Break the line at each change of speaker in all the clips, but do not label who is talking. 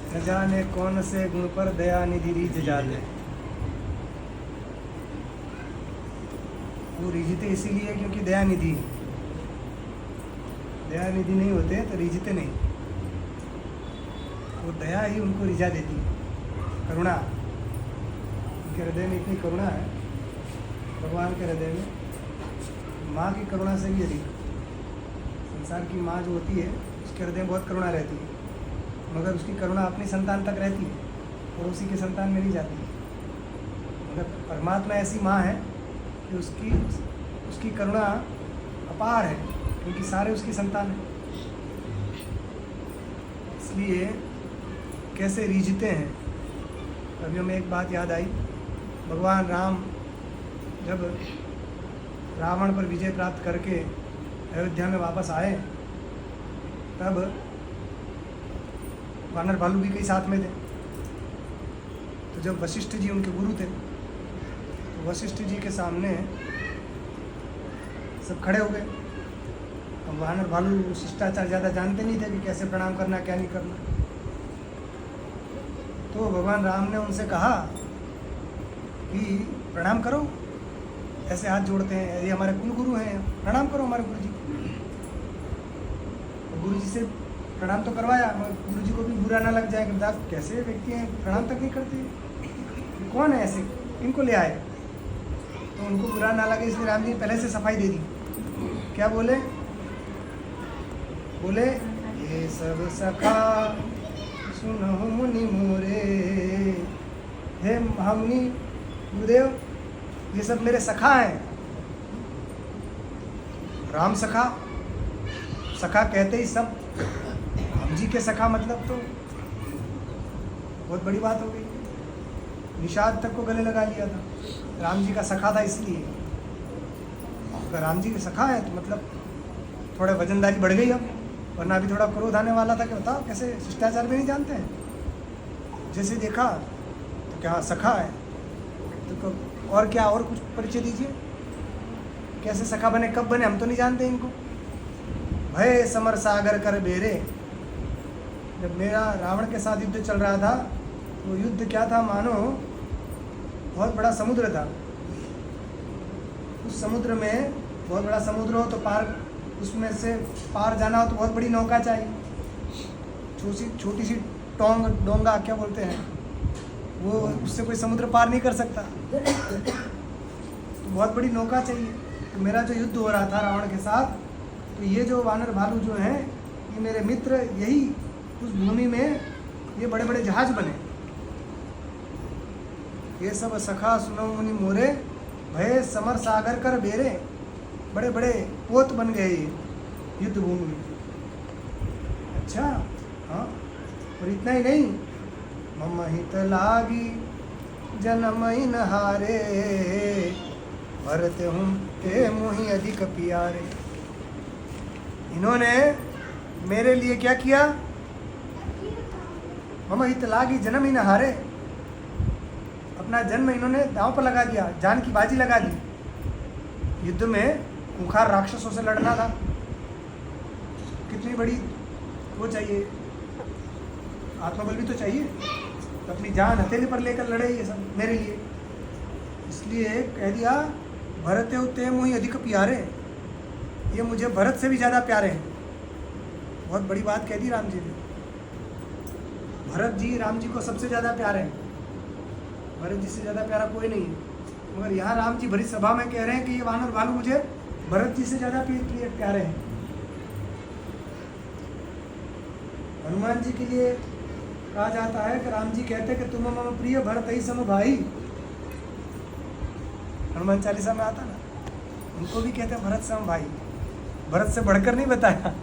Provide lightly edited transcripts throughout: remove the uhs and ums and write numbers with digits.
न जाने कौन से गुण पर दया निधि रीझ जाते। वो रीझते इसीलिए क्योंकि दया निधि है। दया निधि नहीं होते तो रीझते नहीं। वो दया ही उनको रिझा देती है, करुणा। उनके हृदय में इतनी करुणा है, भगवान के हृदय में माँ की करुणा से भी अधिक। संसार की माँ जो होती है उसके हृदय में बहुत करुणा रहती है, मगर उसकी करुणा अपनी संतान तक रहती है और उसी के संतान में नहीं जाती है। मगर परमात्मा ऐसी माँ है कि उसकी करुणा अपार है, क्योंकि सारे उसकी संतान हैं। इसलिए कैसे रीझते हैं। अभी हमें एक बात याद आई। भगवान राम जब रावण पर विजय प्राप्त करके अयोध्या में वापस आए, तब वानर भालू भी कई साथ में थे। तो जब वशिष्ठ जी उनके गुरु थे, तो वशिष्ठ जी के सामने सब खड़े हो गए। अब वानर भालू शिष्टाचार ज़्यादा जानते नहीं थे कि कैसे प्रणाम करना, क्या नहीं करना। तो भगवान राम ने उनसे कहा कि प्रणाम करो, ऐसे हाथ जोड़ते हैं, ये हमारे कुल गुरु हैं, प्रणाम करो हमारे गुरु जी। तो गुरु जी से प्रणाम तो करवाया, मगर गुरु जी को भी बुरा ना लग जाए कि आप कैसे व्यक्ति हैं, प्रणाम तक नहीं करते, कौन है ऐसे, इनको ले आए। तो उनको बुरा ना लगे इसलिए राम जी ने पहले से सफाई दे दी। क्या बोले? बोले ये सब सखा सुनहु मुनि मोरे। हे मुनि गुरुदेव, ये सब मेरे सखा हैं। राम सखा, सखा कहते ही सब राम जी के सखा, मतलब तो बहुत बड़ी बात हो गई। निषाद तक को गले लगा लिया था, राम जी का सखा था इसलिए। अगर राम जी के सखा है तो मतलब थोड़ा वजनदारी बढ़ गई अब, वरना अभी थोड़ा क्रोध आने वाला था कि बताओ कैसे शिष्टाचार भी नहीं जानते हैं। जैसे देखा तो क्या सखा है, तो और क्या, और कुछ परिचय दीजिए, कैसे सखा बने, कब बने, हम तो नहीं जानते इनको। भय समर सागर कर बेरे। जब मेरा रावण के साथ युद्ध चल रहा था, तो युद्ध क्या था, मानो बहुत बड़ा समुद्र था। उस समुद्र में, बहुत बड़ा समुद्र हो तो पार, उसमें से पार जाना हो तो बहुत बड़ी नौका चाहिए। छोटी सी डोंगा क्या बोलते हैं वो, उससे कोई समुद्र पार नहीं कर सकता। तो बहुत बड़ी नौका चाहिए। तो मेरा जो युद्ध हो रहा था रावण के साथ, तो ये जो वानर भालू जो हैं, ये मेरे मित्र, यही उस भूमि में ये बड़े बड़े जहाज बने। ये सब सखा सुनो मुनि मोरे, भय समर सागर कर बेरे। बड़े बड़े पोत बन गए ये युद्ध भूमि में। अच्छा, हाँ, और इतना ही नहीं, मम हित लागी जन्म इन हारे, भरत हूँ ते मुहि अधिक प्यारे। इन्होंने मेरे लिए क्या किया? मम हित लागी जन्म इन हारे, अपना जन्म इन्होंने दांव पर लगा दिया, जान की बाजी लगा दी। युद्ध में खूंखार राक्षसों से लड़ना था, कितनी बड़ी वो चाहिए, आत्मबल भी तो चाहिए। तो अपनी जान हथेली पर लेकर लड़े ये सब मेरे लिए। इसलिए कह दिया भरत उते मुहि अधिक प्यारे, ये मुझे भरत से भी ज़्यादा प्यारे हैं। बहुत बड़ी बात कह दी राम जी ने। भरत जी राम जी को सबसे ज़्यादा प्यारे हैं, भरत जी से ज़्यादा प्यारा कोई नहीं है। मगर यहाँ राम जी भरी सभा में कह रहे हैं कि ये वानर भालू मुझे भरत जी से ज़्यादा प्यारे हैं। हनुमान जी के लिए कहा जाता है कि राम जी कहते हैं कि तुम मम प्रिय भरत ही सम भाई। हनुमान चालीसा में आता ना, उनको भी कहते हैं भरत सम भाई, भरत से बढ़कर नहीं बताया।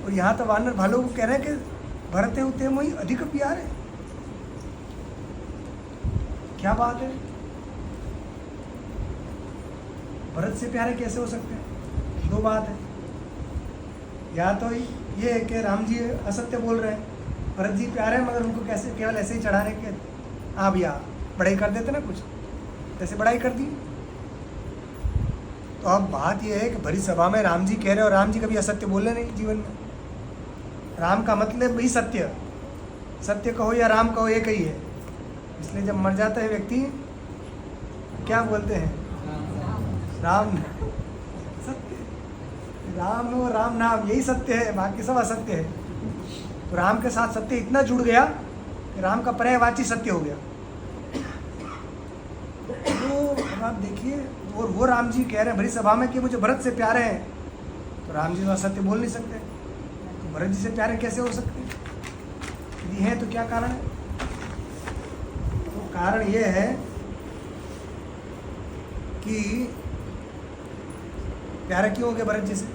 और यहाँ तो वानर भालू को कह रहे हैं कि भरत उते मुहि अधिक प्यारे। क्या बात है, भरत से प्यारे कैसे हो सकते हैं? दो बात है, या तो ये है कि राम जी असत्य बोल रहे हैं, भरत जी प्यारे हैं, मगर उनको कैसे केवल ऐसे ही चढ़ाने के, हाँ भैया बड़ाई कर देते ना, कुछ जैसे बड़ाई कर दी। तो अब बात यह है कि भरी सभा में राम जी कह रहे, और राम जी कभी असत्य बोले नहीं जीवन में। राम का मतलब ही सत्य, सत्य कहो या राम कहो एक ही है। इसलिए जब मर जाता है व्यक्ति क्या बोलते हैं? राम सत्य, राम और राम नाम यही सत्य है, बाकी सब असत्य है। तो राम के साथ सत्य इतना जुड़ गया कि राम का पर्यायवाची सत्य हो गया। तो अब आप देखिए, और वो राम जी कह रहे हैं भरी सभा में कि मुझे भरत से प्यारे हैं, तो राम जी तो असत्य बोल नहीं सकते, तो भरत जी से प्यारे कैसे हो सकते? यदि हैं तो क्या कारण है? तो कारण ये है कि प्यारे क्यों हो गए भरत जी से?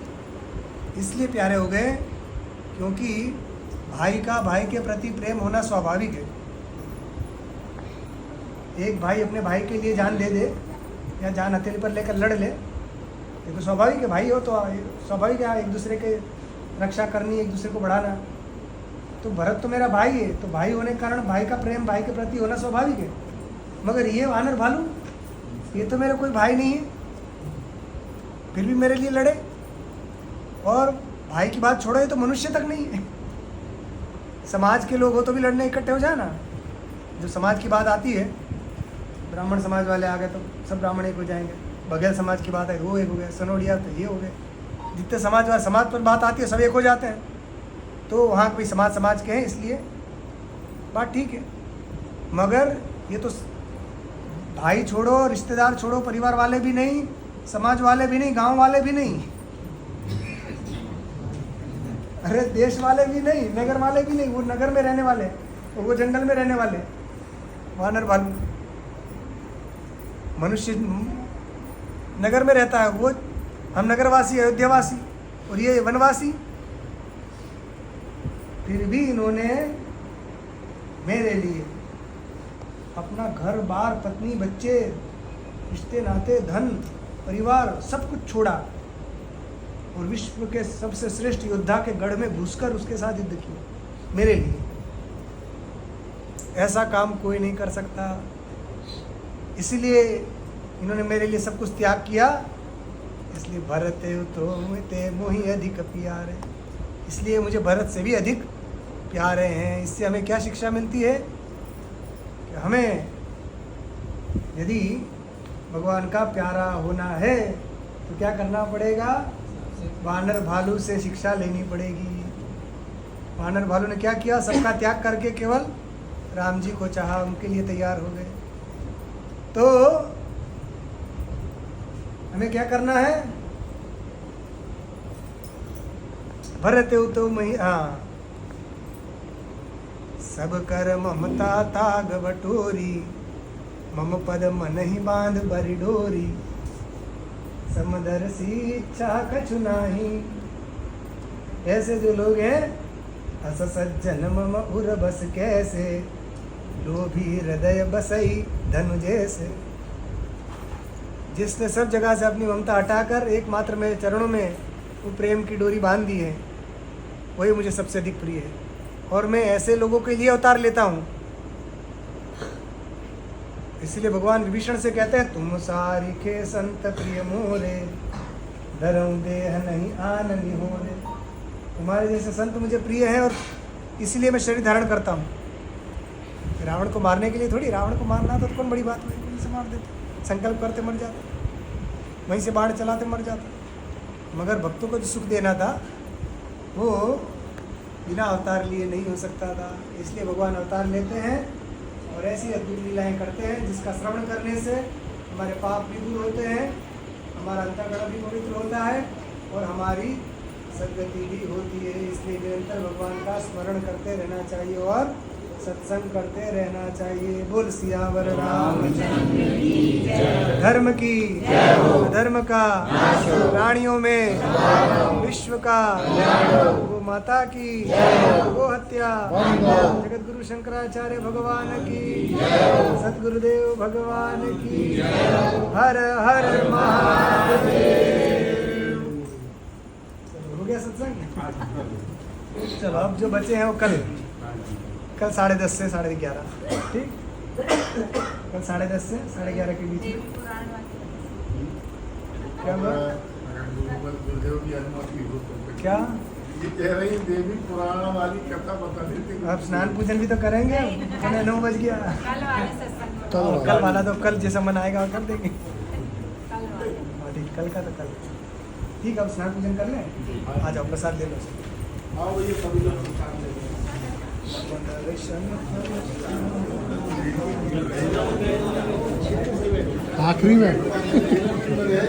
इसलिए प्यारे हो गए क्योंकि भाई का भाई के प्रति प्रेम होना स्वाभाविक है। एक भाई अपने भाई के लिए जान दे दे या जान हथेली पर लेकर लड़ ले, ये तो स्वाभाविक है। भाई हो तो स्वाभाविक है एक दूसरे के रक्षा करनी, एक दूसरे को बढ़ाना। तो भरत तो मेरा भाई है, तो भाई होने के कारण भाई का प्रेम भाई के प्रति होना स्वाभाविक है। मगर ये वानर भालू, ये तो मेरा कोई भाई नहीं है, फिर भी मेरे लिए लड़े। और भाई की बात छोड़ो, ये तो मनुष्य तक नहीं है, समाज के लोग हो तो भी लड़ने इकट्ठे हो जाए ना। जो समाज की बात आती है, ब्राह्मण समाज वाले आ गए तो सब ब्राह्मण एक हो जाएंगे, बघेल समाज की बात है वो एक हो गए, सनोडिया तो ये हो गए, जितने समाज पर बात आती है सब एक हो जाते हैं। तो वहाँ कोई समाज के हैं, इसलिए बात ठीक है। मगर ये तो भाई छोड़ो, रिश्तेदार छोड़ो, परिवार वाले भी नहीं, समाज वाले भी नहीं, गांव वाले भी नहीं, अरे देश वाले भी नहीं, नगर वाले भी नहीं। वो नगर में रहने वाले, वो जंगल में रहने वाले वानर भालू। मनुष्य नगर में रहता है, वो हम नगरवासी, अयोध्यावासी, और ये वनवासी। फिर भी इन्होंने मेरे लिए अपना घर बार, पत्नी, बच्चे, रिश्ते नाते, धन, परिवार सब कुछ छोड़ा और विश्व के सबसे श्रेष्ठ योद्धा के गढ़ में घुसकर उसके साथ युद्ध किया मेरे लिए। ऐसा काम कोई नहीं कर सकता। इसलिए इन्होंने मेरे लिए सब कुछ त्याग किया। इसलिए भरत तो ते मोहि अधिक प्यारे, इसलिए मुझे भरत से भी अधिक प्यारे हैं। इससे हमें क्या शिक्षा मिलती है कि हमें यदि भगवान का प्यारा होना है तो क्या करना पड़ेगा? वानर भालू से शिक्षा लेनी पड़ेगी। वानर भालू ने क्या किया? सबका त्याग करके केवल राम जी को चाहा, उनके लिए तैयार हो गए। तो हमें क्या करना है? भरत तो मही, हाँ, सब कर ममता ताग बटोरी, मम पद मन ही बांध बरी डोरी, समदर्शी इच्छा कछु नाही। ऐसे जो लोग हैं, अस सज्जन मम उर बस कैसे, लोभी हृदय बसई धनु जैसे। जिसने सब जगह से अपनी ममता हटाकर एकमात्र मेरे चरणों में वो प्रेम की डोरी बांध दी है, वही मुझे सबसे अधिक प्रिय है। और मैं ऐसे लोगों के लिए अवतार लेता हूँ। इसलिए भगवान विभीषण से कहते हैं, तुम सारिखे संत प्रिय मोरे, धरऊं देह नहीं आनंदी हो रे। तुम्हारे जैसे संत मुझे प्रिय है और इसलिए मैं शरीर धारण करता हूँ। रावण को मारने के लिए थोड़ी, रावण को मारना तो कौन बड़ी बात हुई, वहीं से मार देते, संकल्प करते मर जाते, वहीं से बाढ़ चलाते मर जाते। मगर भक्तों को जो सुख देना था वो बिना अवतार लिए नहीं हो सकता था। इसलिए भगवान अवतार लेते हैं और ऐसी अद्भुत लीलाएं करते हैं जिसका श्रवण करने से हमारे पाप भी दूर होते हैं, हमारा अंतःकरण भी पवित्र होता है और हमारी सद्गति भी होती है। इसलिए निरंतर भगवान का स्मरण करते रहना चाहिए और सत्संग करते रहना चाहिए। बोल सियावर रामचंद्र की जय। धर्म की अधर्म का प्राणियों में विश्व का, गो माता की गो हत्या, जगत गुरु शंकराचार्य भगवान की, सतगुरुदेव भगवान की, हर हर महादेव। हो गया सत्संग। चलो अब जो बचे हैं वो कल 10:30 से 11:30, ठीक? कल 10:30 से 11:30 के बीच में क्या हुआ? क्या
ये कह रही देवी पुराण वाली कथा बता देती।
अब स्नान पूजन भी तो करेंगे। मैंने 9 बज गया।
कल वाले सत्संग में।
कल वाला तो कल जैसा मन आएगा कर देंगे।
कल वाले।
हाँ, ठीक, कल का तो कल। ठीक, अब स्नान पूजन कर लें। आ जाओ, प्रसाद ले लो।
हाँ भैया सभी लोग प्रसाद ले लें।
आखिरी में